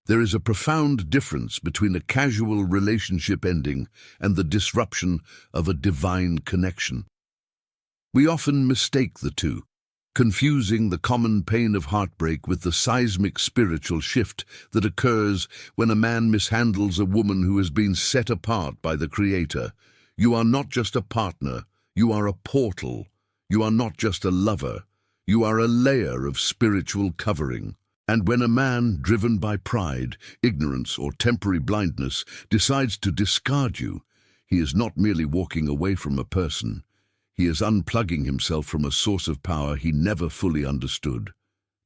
There is a profound difference between a casual relationship ending and the disruption of a divine connection. We often mistake the two, confusing the common pain of heartbreak with the seismic spiritual shift that occurs when a man mishandles a woman who has been set apart by the Creator. You are not just a partner, you are a portal. You are not just a lover, you are a layer of spiritual covering. And when a man, driven by pride, ignorance, or temporary blindness, decides to discard you, he is not merely walking away from a person. He is unplugging himself from a source of power he never fully understood.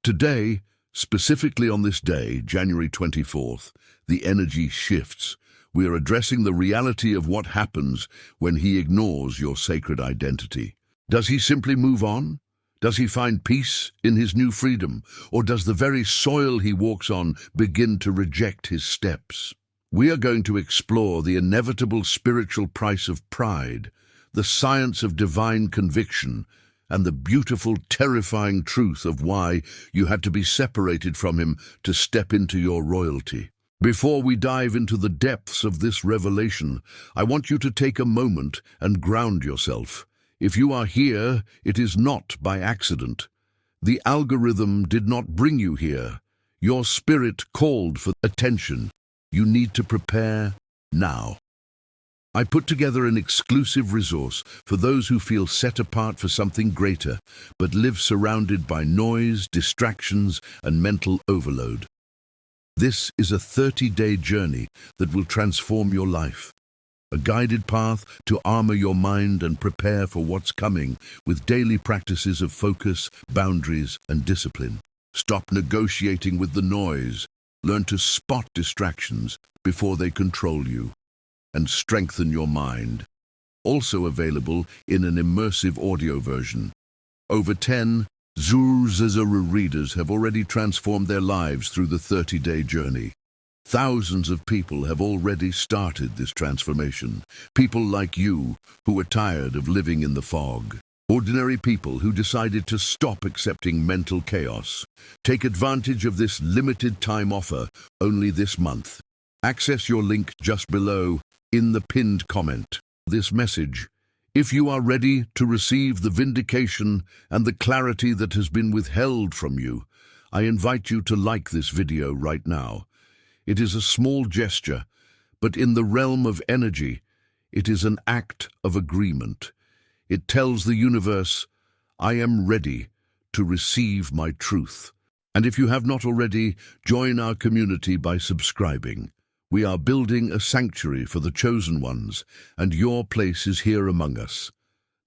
Today, specifically on this day, January 24th, the energy shifts. We are addressing the reality of what happens when he ignores your sacred identity. Does he simply move on? Does he find peace in his new freedom? Or does the very soil he walks on begin to reject his steps? We are going to explore the inevitable spiritual price of pride, the science of divine conviction, and the beautiful, terrifying truth of why you had to be separated from him to step into your royalty. Before we dive into the depths of this revelation, I want you to take a moment and ground yourself. If you are here, it is not by accident. The algorithm did not bring you here. Your spirit called for attention. You need to prepare now. I put together an exclusive resource for those who feel set apart for something greater, but live surrounded by noise, distractions, and mental overload. This is a 30-day journey that will transform your life. A guided path to armor your mind and prepare for what's coming with daily practices of focus, boundaries, and discipline. Stop negotiating with the noise. Learn to spot distractions before they control you. And strengthen your mind. Also available in an immersive audio version. Over 10 Zuru readers have already transformed their lives through the 30-day journey. Thousands of people have already started this transformation. People like you who are tired of living in the fog. Ordinary people who decided to stop accepting mental chaos. Take advantage of this limited time offer only this month. Access your link just below in the pinned comment. This message. If you are ready to receive the vindication and the clarity that has been withheld from you, I invite you to like this video right now. It is a small gesture, but in the realm of energy, it is an act of agreement. It tells the universe, I am ready to receive my truth. And if you have not already, join our community by subscribing. We are building a sanctuary for the chosen ones, and your place is here among us.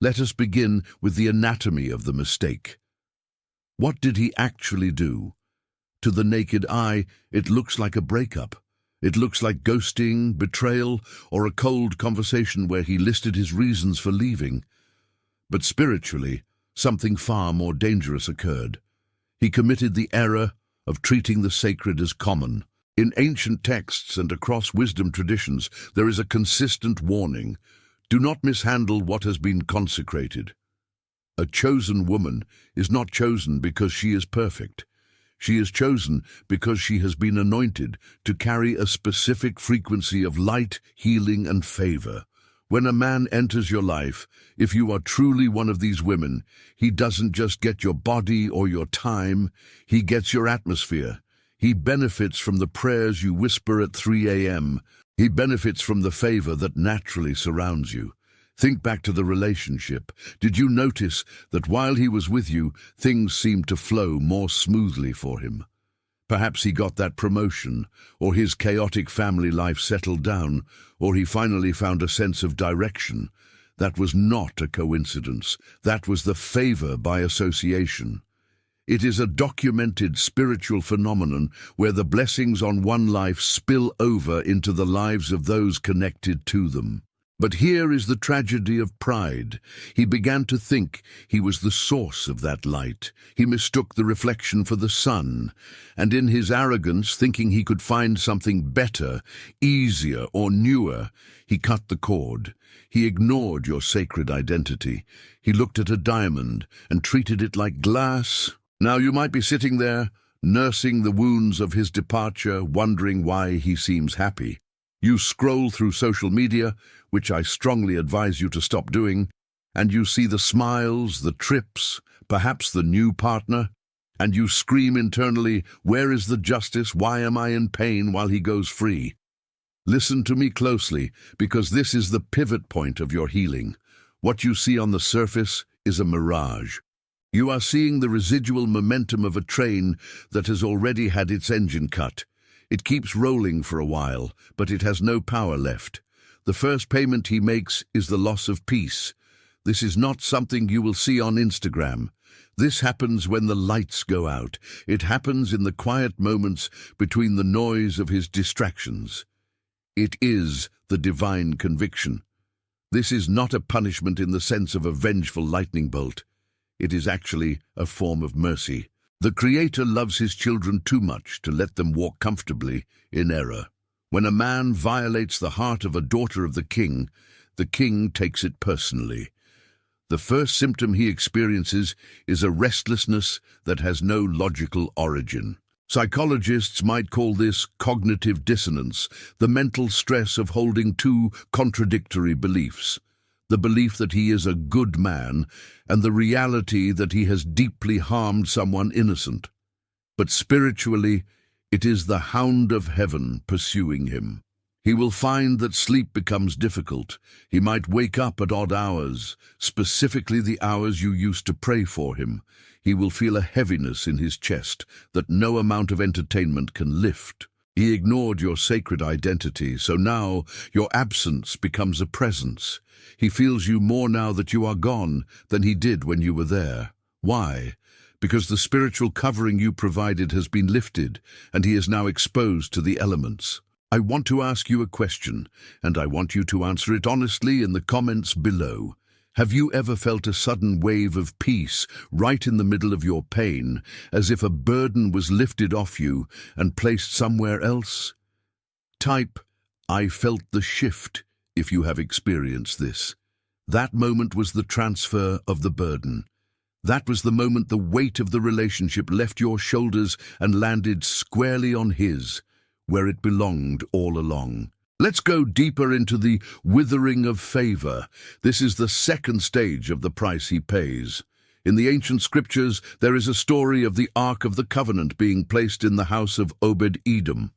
Let us begin with the anatomy of the mistake. What did he actually do? To the naked eye, it looks like a breakup. It looks like ghosting, betrayal, or a cold conversation where he listed his reasons for leaving. But spiritually, something far more dangerous occurred. He committed the error of treating the sacred as common. In ancient texts and across wisdom traditions, there is a consistent warning. Do not mishandle what has been consecrated. A chosen woman is not chosen because she is perfect. She is chosen because she has been anointed to carry a specific frequency of light, healing, and favor. When a man enters your life, if you are truly one of these women, he doesn't just get your body or your time, he gets your atmosphere. He benefits from the prayers you whisper at 3 a.m. He benefits from the favor that naturally surrounds you. Think back to the relationship. Did you notice that while he was with you, things seemed to flow more smoothly for him? Perhaps he got that promotion, or his chaotic family life settled down, or he finally found a sense of direction. That was not a coincidence. That was the favor by association. It is a documented spiritual phenomenon where the blessings on one life spill over into the lives of those connected to them. But here is the tragedy of pride. He began to think he was the source of that light. He mistook the reflection for the sun, and in his arrogance, thinking he could find something better, easier, or newer, he cut the cord. He ignored your sacred identity. He looked at a diamond and treated it like glass. Now you might be sitting there, nursing the wounds of his departure, wondering why he seems happy. You scroll through social media, which I strongly advise you to stop doing, and you see the smiles, the trips, perhaps the new partner, and you scream internally, "Where is the justice? Why am I in pain while he goes free?" Listen to me closely, because this is the pivot point of your healing. What you see on the surface is a mirage. You are seeing the residual momentum of a train that has already had its engine cut. It keeps rolling for a while, but it has no power left. The first payment he makes is the loss of peace. This is not something you will see on Instagram. This happens when the lights go out. It happens in the quiet moments between the noise of his distractions. It is the divine conviction. This is not a punishment in the sense of a vengeful lightning bolt. It is actually a form of mercy. The Creator loves his children too much to let them walk comfortably in error. When a man violates the heart of a daughter of the king takes it personally. The first symptom he experiences is a restlessness that has no logical origin. Psychologists might call this cognitive dissonance, the mental stress of holding two contradictory beliefs. The belief that he is a good man and the reality that he has deeply harmed someone innocent. But spiritually, it is the hound of heaven pursuing him. He will find that sleep becomes difficult. He might wake up at odd hours, specifically the hours you used to pray for him. He will feel a heaviness in his chest that no amount of entertainment can lift. He ignored your sacred identity, so now your absence becomes a presence. He feels you more now that you are gone than he did when you were there. Why? Because the spiritual covering you provided has been lifted, and he is now exposed to the elements. I want to ask you a question, and I want you to answer it honestly in the comments below. Have you ever felt a sudden wave of peace right in the middle of your pain, as if a burden was lifted off you and placed somewhere else? Type, "I felt the shift," if you have experienced this. That moment was the transfer of the burden. That was the moment the weight of the relationship left your shoulders and landed squarely on his, where it belonged all along. Let's go deeper into the withering of favor. This is the second stage of the price he pays. In the ancient scriptures, there is a story of the Ark of the Covenant being placed in the house of Obed-Edom.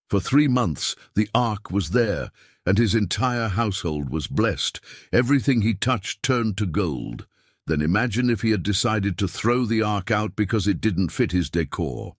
For 3 months, the Ark was there, and his entire household was blessed. Everything he touched turned to gold. Then imagine if he had decided to throw the Ark out because it didn't fit his decor.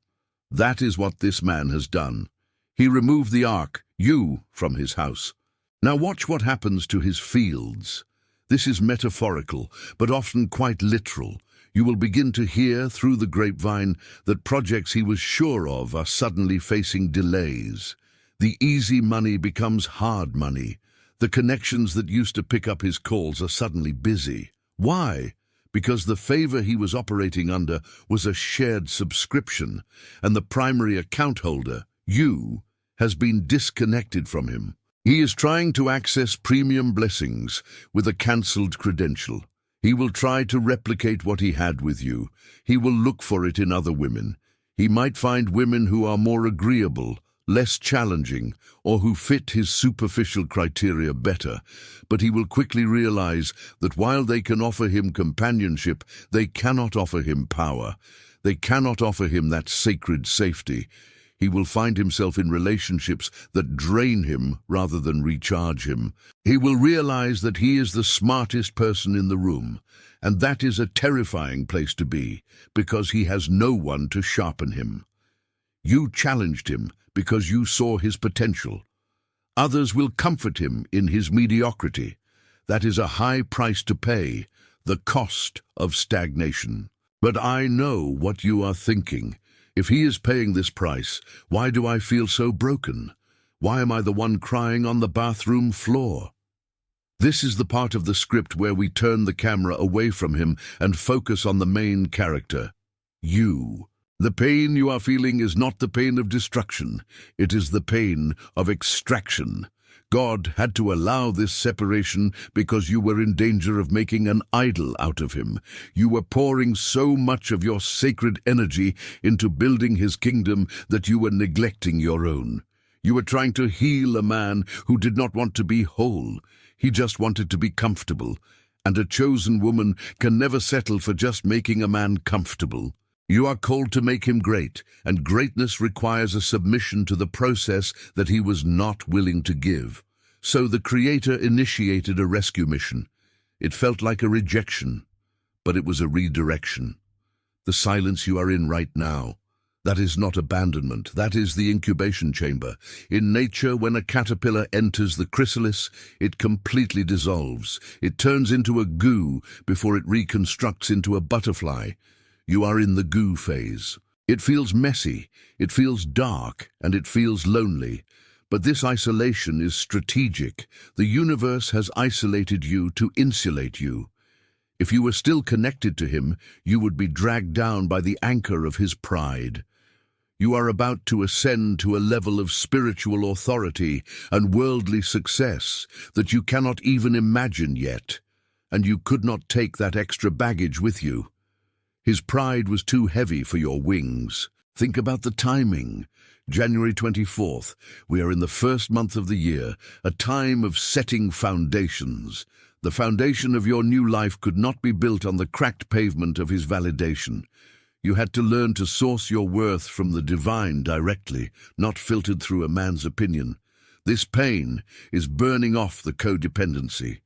That is what this man has done. He removed the Ark, you, from his house. Now watch what happens to his fields. This is metaphorical, but often quite literal. You will begin to hear through the grapevine that projects he was sure of are suddenly facing delays. The easy money becomes hard money. The connections that used to pick up his calls are suddenly busy. Why? Because the favor he was operating under was a shared subscription, and the primary account holder, you, has been disconnected from him. He is trying to access premium blessings with a cancelled credential. He will try to replicate what he had with you. He will look for it in other women. He might find women who are more agreeable, less challenging, or who fit his superficial criteria better, but he will quickly realize that while they can offer him companionship, they cannot offer him power. They cannot offer him that sacred safety. He will find himself in relationships that drain him rather than recharge him. He will realize that he is the smartest person in the room, and that is a terrifying place to be, because he has no one to sharpen him. You challenged him because you saw his potential. Others will comfort him in his mediocrity. That is a high price to pay, the cost of stagnation. But I know what you are thinking. If he is paying this price, why do I feel so broken? Why am I the one crying on the bathroom floor? This is the part of the script where we turn the camera away from him and focus on the main character, you. The pain you are feeling is not the pain of destruction. It is the pain of extraction. God had to allow this separation because you were in danger of making an idol out of him. You were pouring so much of your sacred energy into building his kingdom that you were neglecting your own. You were trying to heal a man who did not want to be whole. He just wanted to be comfortable. And a chosen woman can never settle for just making a man comfortable. You are called to make him great, and greatness requires a submission to the process that he was not willing to give. So the Creator initiated a rescue mission. It felt like a rejection, but it was a redirection. The silence you are in right now, that is not abandonment, that is the incubation chamber. In nature, when a caterpillar enters the chrysalis, it completely dissolves. It turns into a goo before it reconstructs into a butterfly. You are in the goo phase. It feels messy, it feels dark, and it feels lonely. But this isolation is strategic. The universe has isolated you to insulate you. If you were still connected to him, you would be dragged down by the anchor of his pride. You are about to ascend to a level of spiritual authority and worldly success that you cannot even imagine yet, and you could not take that extra baggage with you. His pride was too heavy for your wings. Think about the timing. January 24th, we are in the first month of the year, a time of setting foundations. The foundation of your new life could not be built on the cracked pavement of his validation. You had to learn to source your worth from the divine directly, not filtered through a man's opinion. This pain is burning off the codependency.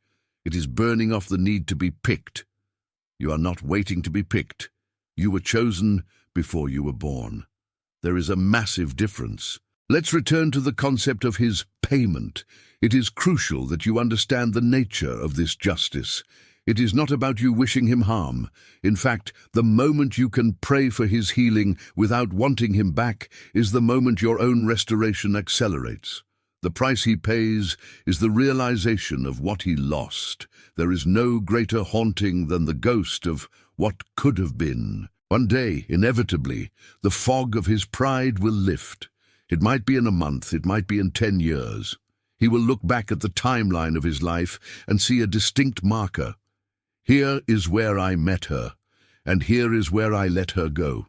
It is burning off the need to be picked. You are not waiting to be picked. You were chosen before you were born. There is a massive difference. Let's return to the concept of his payment. It is crucial that you understand the nature of this justice. It is not about you wishing him harm. In fact, the moment you can pray for his healing without wanting him back is the moment your own restoration accelerates. The price he pays is the realization of what he lost. There is no greater haunting than the ghost of what could have been. One day, inevitably, the fog of his pride will lift. It might be in a month, it might be in 10 years. He will look back at the timeline of his life and see a distinct marker. Here is where I met her, and here is where I let her go.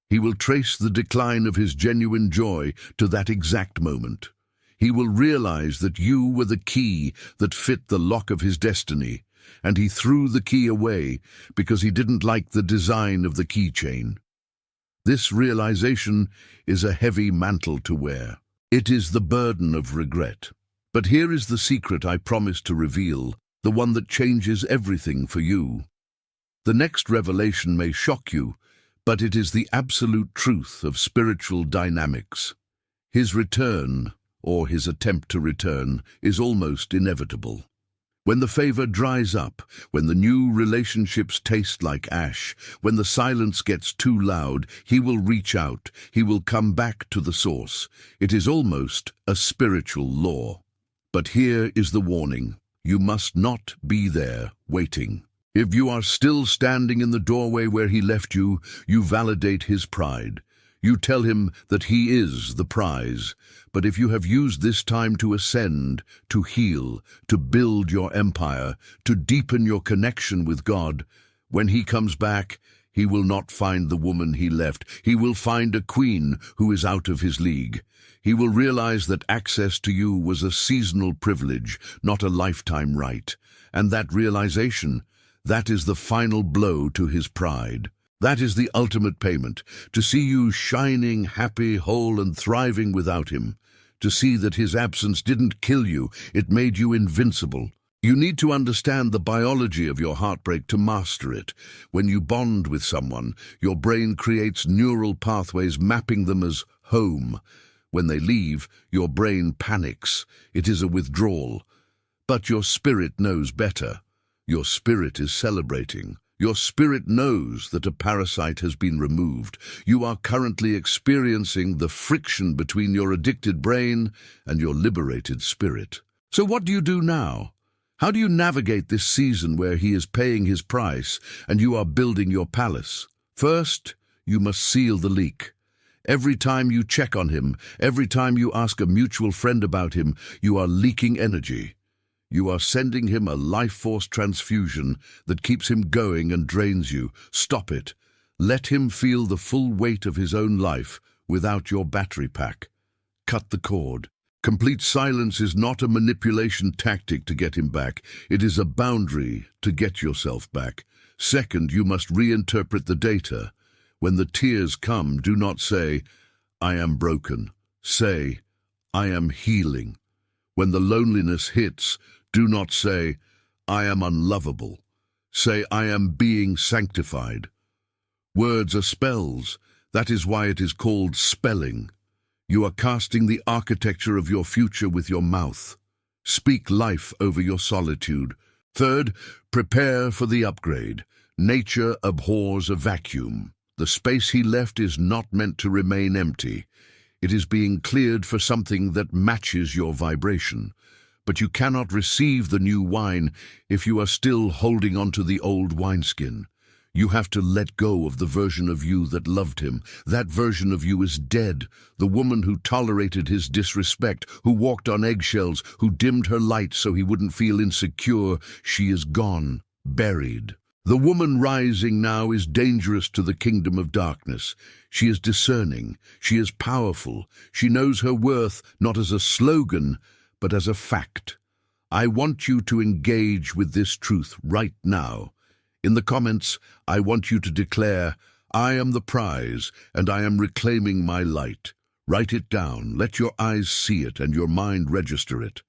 He will trace the decline of his genuine joy to that exact moment. He will realize that you were the key that fit the lock of his destiny, and he threw the key away because he didn't like the design of the keychain. This realization is a heavy mantle to wear. It is the burden of regret. But here is the secret I promised to reveal, the one that changes everything for you. The next revelation may shock you, but it is the absolute truth of spiritual dynamics. His return, or his attempt to return, is almost inevitable. When the favor dries up, when the new relationships taste like ash, when the silence gets too loud, he will reach out, he will come back to the source. It is almost a spiritual law. But here is the warning. You must not be there, waiting. If you are still standing in the doorway where he left you, you validate his pride. You tell him that he is the prize. But if you have used this time to ascend, to heal, to build your empire, to deepen your connection with God, when he comes back, he will not find the woman he left. He will find a queen who is out of his league. He will realize that access to you was a seasonal privilege, not a lifetime right. And that realization, that is the final blow to his pride. That is the ultimate payment, to see you shining, happy, whole, and thriving without him. To see that his absence didn't kill you, it made you invincible. You need to understand the biology of your heartbreak to master it. When you bond with someone, your brain creates neural pathways mapping them as home. When they leave, your brain panics. It is a withdrawal. But your spirit knows better. Your spirit is celebrating. Your spirit knows that a parasite has been removed. You are currently experiencing the friction between your addicted brain and your liberated spirit. So what do you do now? How do you navigate this season where he is paying his price and you are building your palace? First, you must seal the leak. Every time you check on him, every time you ask a mutual friend about him, you are leaking energy. You are sending him a life force transfusion that keeps him going and drains you. Stop it. Let him feel the full weight of his own life without your battery pack. Cut the cord. Complete silence is not a manipulation tactic to get him back. It is a boundary to get yourself back. Second, you must reinterpret the data. When the tears come, do not say, "I am broken." Say, "I am healing." When the loneliness hits, do not say, "I am unlovable." Say, "I am being sanctified." Words are spells. That is why it is called spelling. You are casting the architecture of your future with your mouth. Speak life over your solitude. Third, prepare for the upgrade. Nature abhors a vacuum. The space he left is not meant to remain empty. It is being cleared for something that matches your vibration. But you cannot receive the new wine if you are still holding onto the old wineskin. You have to let go of the version of you that loved him. That version of you is dead. The woman who tolerated his disrespect, who walked on eggshells, who dimmed her light so he wouldn't feel insecure, she is gone, buried. The woman rising now is dangerous to the kingdom of darkness. She is discerning. She is powerful. She knows her worth not as a slogan, but as a fact. I want you to engage with this truth right now. In the comments, I want you to declare, "I am the prize, and I am reclaiming my light." Write it down. Let your eyes see it and your mind register it.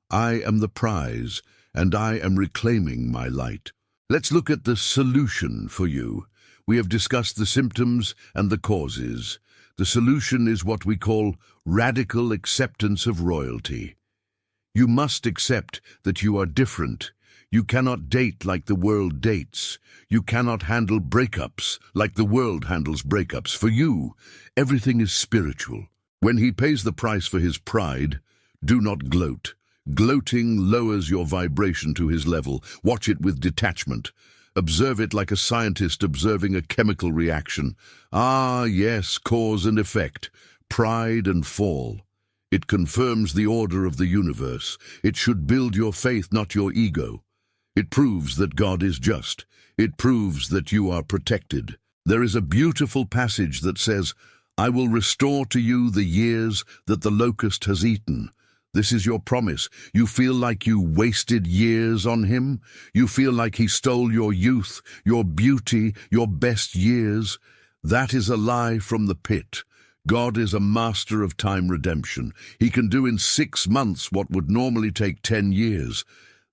I am the prize, and I am reclaiming my light. Let's look at the solution for you. We have discussed the symptoms and the causes. The solution is what we call radical acceptance of royalty. You must accept that you are different. You cannot date like the world dates. You cannot handle breakups like the world handles breakups. For you, everything is spiritual. When he pays the price for his pride, do not gloat. Gloating lowers your vibration to his level. Watch it with detachment. Observe it like a scientist observing a chemical reaction. Ah, yes, cause and effect, pride and fall. It confirms the order of the universe. It should build your faith, not your ego. It proves that God is just. It proves that you are protected. There is a beautiful passage that says, "I will restore to you the years that the locust has eaten." This is your promise. You feel like you wasted years on him? You feel like he stole your youth, your beauty, your best years? That is a lie from the pit. God is a master of time redemption. He can do in 6 months what would normally take 10 years.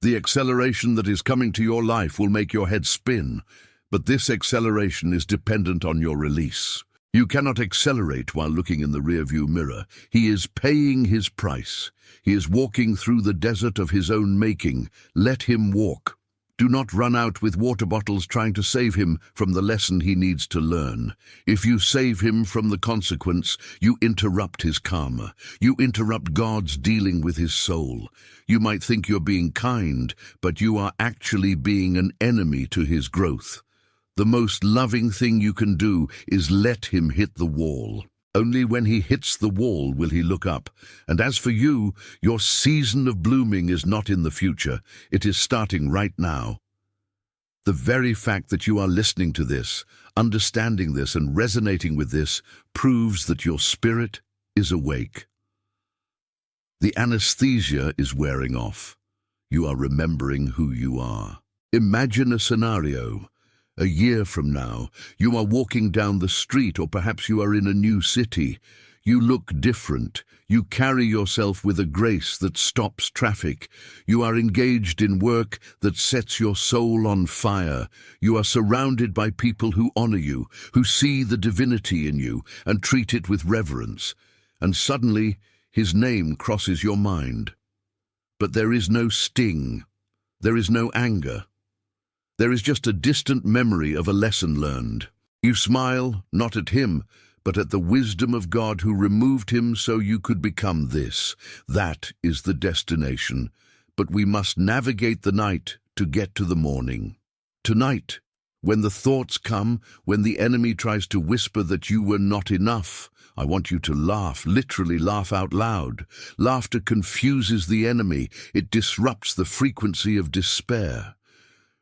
The acceleration that is coming to your life will make your head spin, but this acceleration is dependent on your release. You cannot accelerate while looking in the rearview mirror. He is paying his price. He is walking through the desert of his own making. Let him walk. Do not run out with water bottles trying to save him from the lesson he needs to learn. If you save him from the consequence, you interrupt his karma. You interrupt God's dealing with his soul. You might think you're being kind, but you are actually being an enemy to his growth. The most loving thing you can do is let him hit the wall. Only when he hits the wall will he look up. And as for you, your season of blooming is not in the future. It is starting right now. The very fact that you are listening to this, understanding this, and resonating with this proves that your spirit is awake. The anesthesia is wearing off. You are remembering who you are. Imagine a scenario. A year from now, you are walking down the street, or perhaps you are in a new city. You look different. You carry yourself with a grace that stops traffic. You are engaged in work that sets your soul on fire. You are surrounded by people who honor you, who see the divinity in you and treat it with reverence. And suddenly, his name crosses your mind. But there is no sting. There is no anger. There is just a distant memory of a lesson learned. You smile, not at him, but at the wisdom of God who removed him so you could become this. That is the destination. But we must navigate the night to get to the morning. Tonight, when the thoughts come, when the enemy tries to whisper that you were not enough, I want you to laugh, literally laugh out loud. Laughter confuses the enemy. It disrupts the frequency of despair.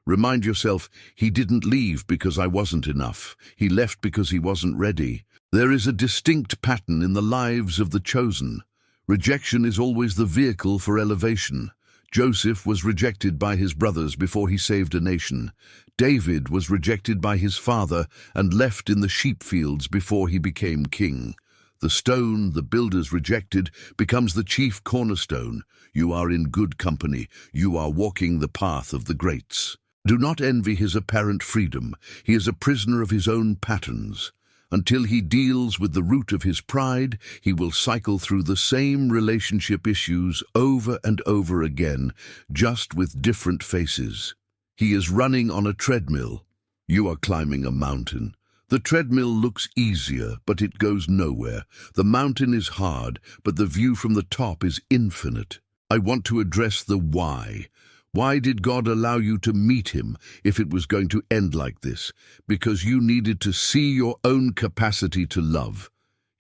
Remind yourself, he didn't leave because I wasn't enough. He left because he wasn't ready. There is a distinct pattern in the lives of the chosen. Rejection is always the vehicle for elevation. Joseph was rejected by his brothers before he saved a nation. David was rejected by his father and left in the sheep fields before he became king. The stone the builders rejected becomes the chief cornerstone. You are in good company. You are walking the path of the greats. Do not envy his apparent freedom. He is a prisoner of his own patterns. Until he deals with the root of his pride, he will cycle through the same relationship issues over and over again, just with different faces. He is running on a treadmill. You are climbing a mountain. The treadmill looks easier, but it goes nowhere. The mountain is hard, but the view from the top is infinite. I want to address the why. Why did God allow you to meet him if it was going to end like this? Because you needed to see your own capacity to love.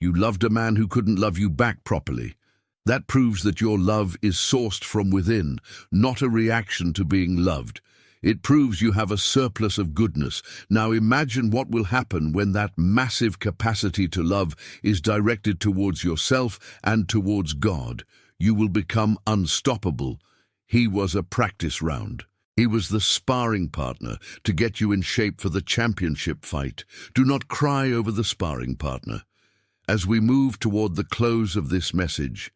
You loved a man who couldn't love you back properly. That proves that your love is sourced from within, not a reaction to being loved. It proves you have a surplus of goodness. Now imagine what will happen when that massive capacity to love is directed towards yourself and towards God. You will become unstoppable. He was a practice round. He was the sparring partner to get you in shape for the championship fight. Do not cry over the sparring partner. As we move toward the close of this message,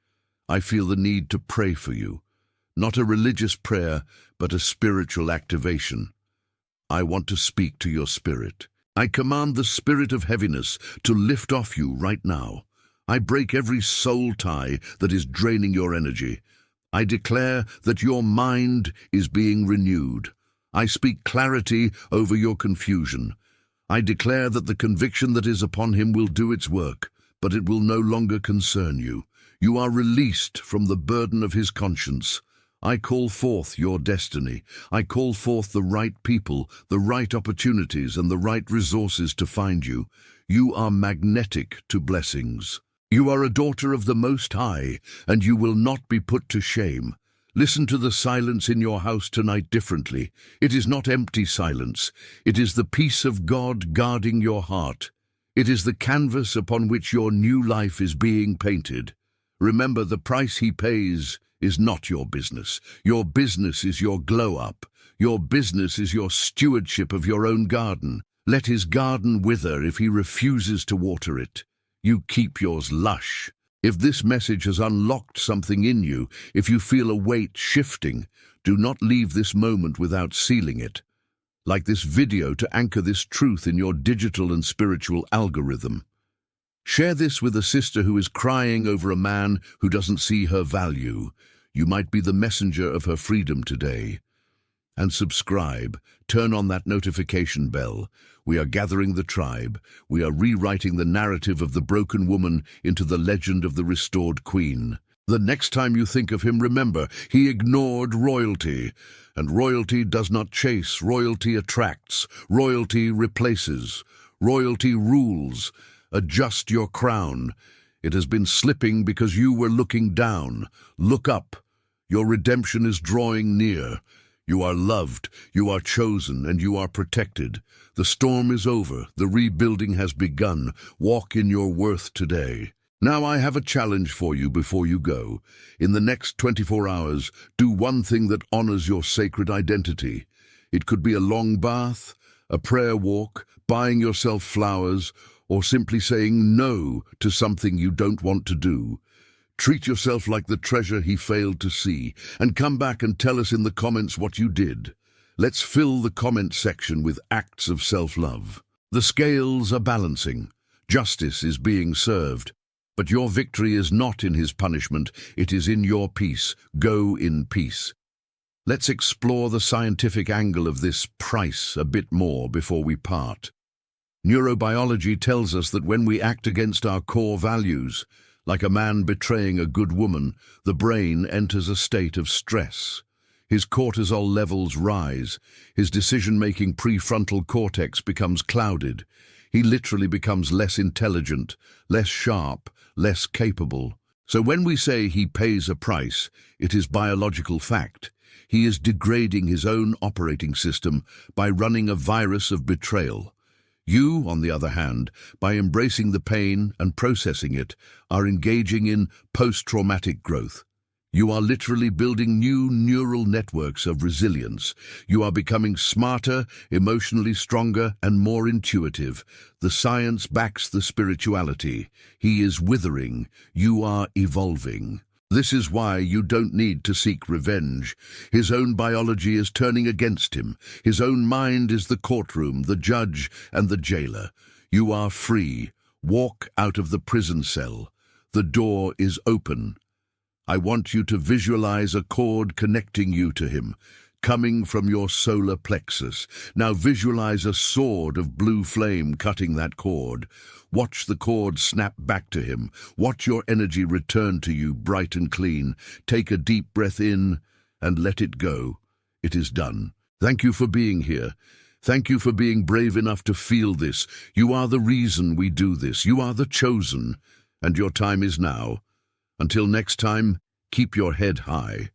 I feel the need to pray for you. Not a religious prayer, but a spiritual activation. I want to speak to your spirit. I command the spirit of heaviness to lift off you right now. I break every soul tie that is draining your energy. I declare that your mind is being renewed. I speak clarity over your confusion. I declare that the conviction that is upon him will do its work, but it will no longer concern you. You are released from the burden of his conscience. I call forth your destiny. I call forth the right people, the right opportunities, and the right resources to find you. You are magnetic to blessings. You are a daughter of the Most High, and you will not be put to shame. Listen to the silence in your house tonight differently. It is not empty silence. It is the peace of God guarding your heart. It is the canvas upon which your new life is being painted. Remember, the price he pays is not your business. Your business is your glow-up. Your business is your stewardship of your own garden. Let his garden wither if he refuses to water it. You keep yours lush. If this message has unlocked something in you, if you feel a weight shifting, do not leave this moment without sealing it. Like this video to anchor this truth in your digital and spiritual algorithm. Share this with a sister who is crying over a man who doesn't see her value. You might be the messenger of her freedom today. And subscribe. Turn on that notification bell. We are gathering the tribe. We are rewriting the narrative of the broken woman into the legend of the restored queen. The next time you think of him, remember, he ignored royalty. And royalty does not chase. Royalty attracts. Royalty replaces. Royalty rules. Adjust your crown. It has been slipping because you were looking down. Look up. Your redemption is drawing near. You are loved, you are chosen, and you are protected. The storm is over, the rebuilding has begun. Walk in your worth today. Now I have a challenge for you before you go. In the next 24 hours, do one thing that honors your sacred identity. It could be a long bath, a prayer walk, buying yourself flowers, or simply saying no to something you don't want to do. Treat yourself like the treasure he failed to see, and come back and tell us in the comments what you did. Let's fill the comment section with acts of self-love. The scales are balancing. Justice is being served. But your victory is not in his punishment, it is in your peace. Go in peace. Let's explore the scientific angle of this price a bit more before we part. Neurobiology tells us that when we act against our core values, like a man betraying a good woman, the brain enters a state of stress. His cortisol levels rise. His decision-making prefrontal cortex becomes clouded. He literally becomes less intelligent, less sharp, less capable. So when we say he pays a price, it is biological fact. He is degrading his own operating system by running a virus of betrayal. You, on the other hand, by embracing the pain and processing it, are engaging in post-traumatic growth. You are literally building new neural networks of resilience. You are becoming smarter, emotionally stronger, and more intuitive. The science backs the spirituality. He is withering. You are evolving. This is why you don't need to seek revenge. His own biology is turning against him. His own mind is the courtroom, the judge, and the jailer. You are free. Walk out of the prison cell. The door is open. I want you to visualize a cord connecting you to him, coming from your solar plexus. Now visualize a sword of blue flame cutting that cord. Watch the cord snap back to him. Watch your energy return to you bright and clean. Take a deep breath in and let it go. It is done. Thank you for being here. Thank you for being brave enough to feel this. You are the reason we do this. You are the chosen, and your time is now. Until next time, keep your head high.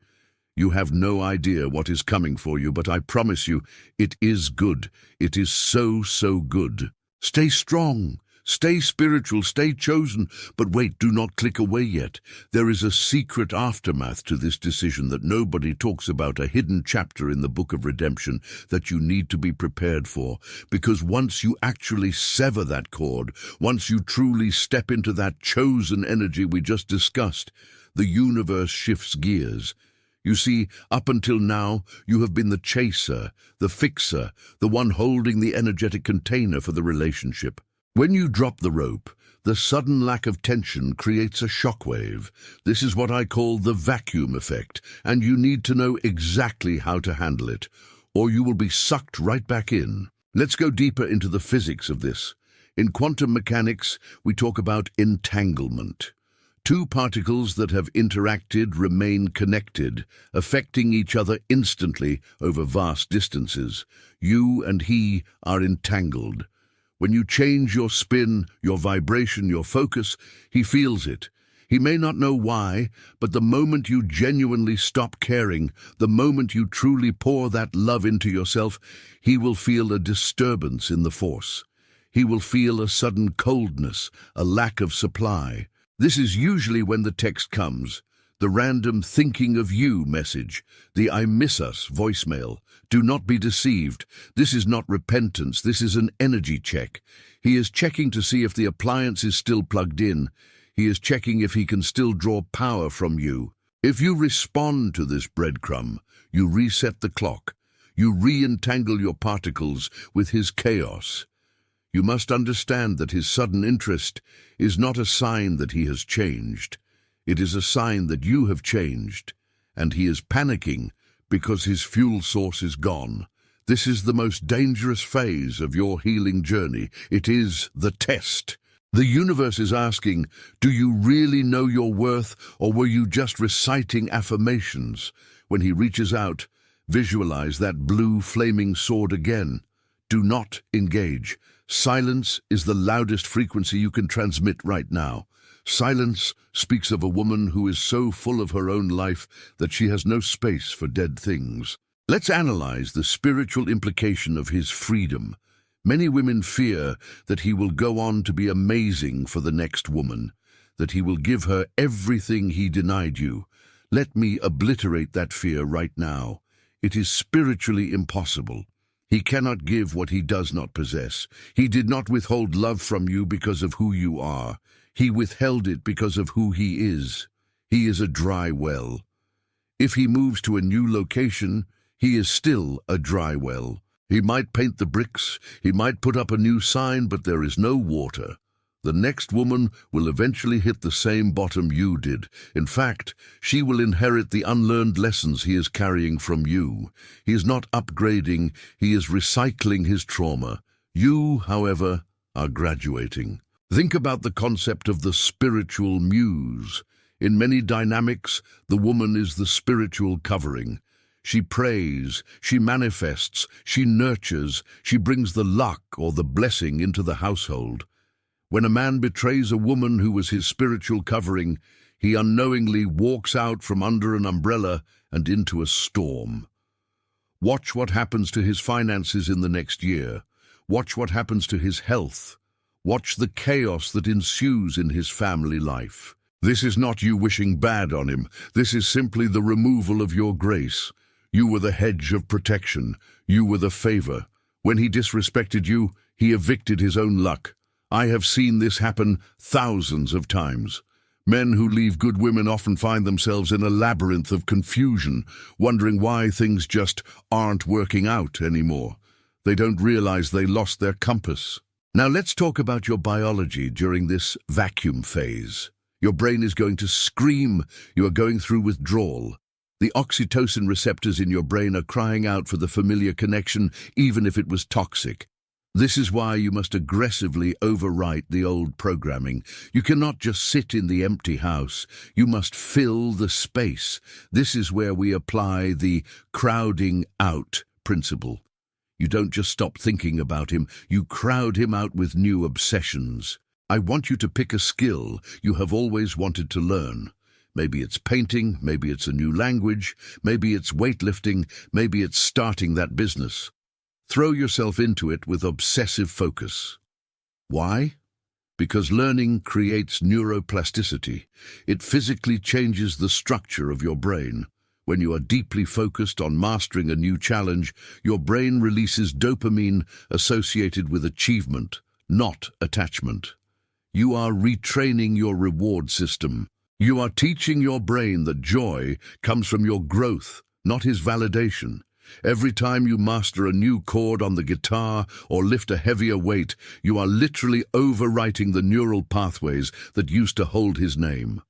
You have no idea what is coming for you, but I promise you, it is good. It is so, so good. Stay strong. Stay spiritual, stay chosen, but wait, do not click away yet. There is a secret aftermath to this decision that nobody talks about, a hidden chapter in the book of redemption that you need to be prepared for. Because once you actually sever that cord, once you truly step into that chosen energy we just discussed, the universe shifts gears. You see, up until now, you have been the chaser, the fixer, the one holding the energetic container for the relationship. When you drop the rope, the sudden lack of tension creates a shockwave. This is what I call the vacuum effect, and you need to know exactly how to handle it, or you will be sucked right back in. Let's go deeper into the physics of this. In quantum mechanics, we talk about entanglement. Two particles that have interacted remain connected, affecting each other instantly over vast distances. You and he are entangled. When you change your spin, your vibration, your focus, he feels it. He may not know why, but the moment you genuinely stop caring, the moment you truly pour that love into yourself, he will feel a disturbance in the force. He will feel a sudden coldness, a lack of supply. This is usually when the text comes. The random thinking of you message, the I miss us voicemail. Do not be deceived. This is not repentance. This is an energy check. He is checking to see if the appliance is still plugged in. He is checking if he can still draw power from you. If you respond to this breadcrumb, you reset the clock. You re-entangle your particles with his chaos. You must understand that his sudden interest is not a sign that he has changed. It is a sign that you have changed, and he is panicking because his fuel source is gone. This is the most dangerous phase of your healing journey. It is the test. The universe is asking, do you really know your worth, or were you just reciting affirmations? When he reaches out, visualize that blue flaming sword again. Do not engage. Silence is the loudest frequency you can transmit right now. Silence speaks of a woman who is so full of her own life that she has no space for dead things. Let's analyze the spiritual implication of his freedom. Many women fear that he will go on to be amazing for the next woman, that he will give her everything he denied you. Let me obliterate that fear right now. It is spiritually impossible. He cannot give what he does not possess. He did not withhold love from you because of who you are. He withheld it because of who he is. He is a dry well. If he moves to a new location, he is still a dry well. He might paint the bricks, he might put up a new sign, but there is no water. The next woman will eventually hit the same bottom you did. In fact, she will inherit the unlearned lessons he is carrying from you. He is not upgrading, he is recycling his trauma. You, however, are graduating. Think about the concept of the spiritual muse. In many dynamics, the woman is the spiritual covering. She prays, she manifests, she nurtures, she brings the luck or the blessing into the household. When a man betrays a woman who was his spiritual covering, he unknowingly walks out from under an umbrella and into a storm. Watch what happens to his finances in the next year. Watch what happens to his health. Watch the chaos that ensues in his family life. This is not you wishing bad on him. This is simply the removal of your grace. You were the hedge of protection. You were the favor. When he disrespected you, he evicted his own luck. I have seen this happen thousands of times. Men who leave good women often find themselves in a labyrinth of confusion, wondering why things just aren't working out anymore. They don't realize they lost their compass. Now let's talk about your biology during this vacuum phase. Your brain is going to scream. You are going through withdrawal. The oxytocin receptors in your brain are crying out for the familiar connection, even if it was toxic. This is why you must aggressively overwrite the old programming. You cannot just sit in the empty house. You must fill the space. This is where we apply the crowding out principle. You don't just stop thinking about him, you crowd him out with new obsessions. I want you to pick a skill you have always wanted to learn. Maybe it's painting, maybe it's a new language, maybe it's weightlifting, maybe it's starting that business. Throw yourself into it with obsessive focus. Why? Because learning creates neuroplasticity. It physically changes the structure of your brain. When you are deeply focused on mastering a new challenge, your brain releases dopamine associated with achievement, not attachment. You are retraining your reward system. You are teaching your brain that joy comes from your growth, not his validation. Every time you master a new chord on the guitar or lift a heavier weight, you are literally overwriting the neural pathways that used to hold his name.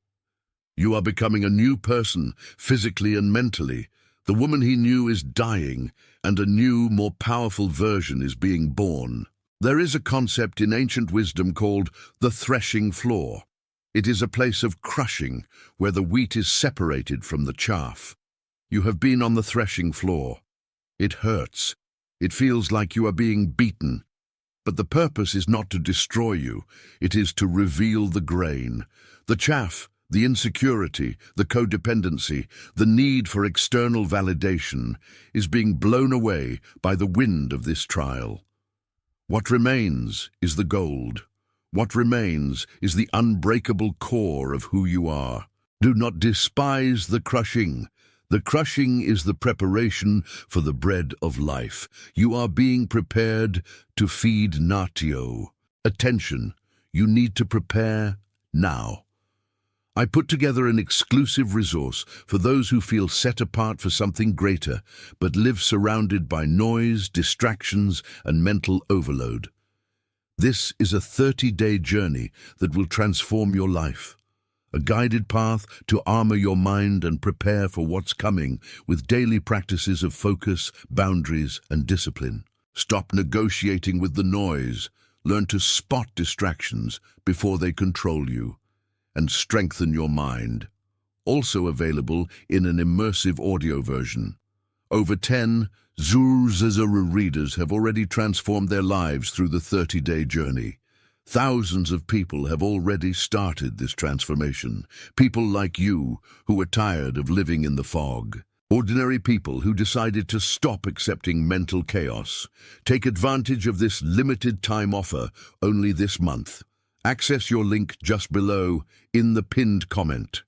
You are becoming a new person, physically and mentally. The woman he knew is dying, and a new, more powerful version is being born. There is a concept in ancient wisdom called the threshing floor. It is a place of crushing, where the wheat is separated from the chaff. You have been on the threshing floor. It hurts. It feels like you are being beaten. But the purpose is not to destroy you. It is to reveal the grain. The chaff, the insecurity, the codependency, the need for external validation is being blown away by the wind of this trial. What remains is the gold. What remains is the unbreakable core of who you are. Do not despise the crushing. The crushing is the preparation for the bread of life. You are being prepared to feed natio. Attention, you need to prepare now. I put together an exclusive resource for those who feel set apart for something greater, but live surrounded by noise, distractions, and mental overload. This is a 30-day journey that will transform your life. A guided path to armor your mind and prepare for what's coming with daily practices of focus, boundaries, and discipline. Stop negotiating with the noise. Learn to spot distractions before they control you. And strengthen your mind. Also available in an immersive audio version. Over 10 Zuzazara readers have already transformed their lives through the 30-day journey. Thousands of people have already started this transformation. People like you who are tired of living in the fog. Ordinary people who decided to stop accepting mental chaos. Take advantage of this limited time offer only this month. Access your link just below in the pinned comment.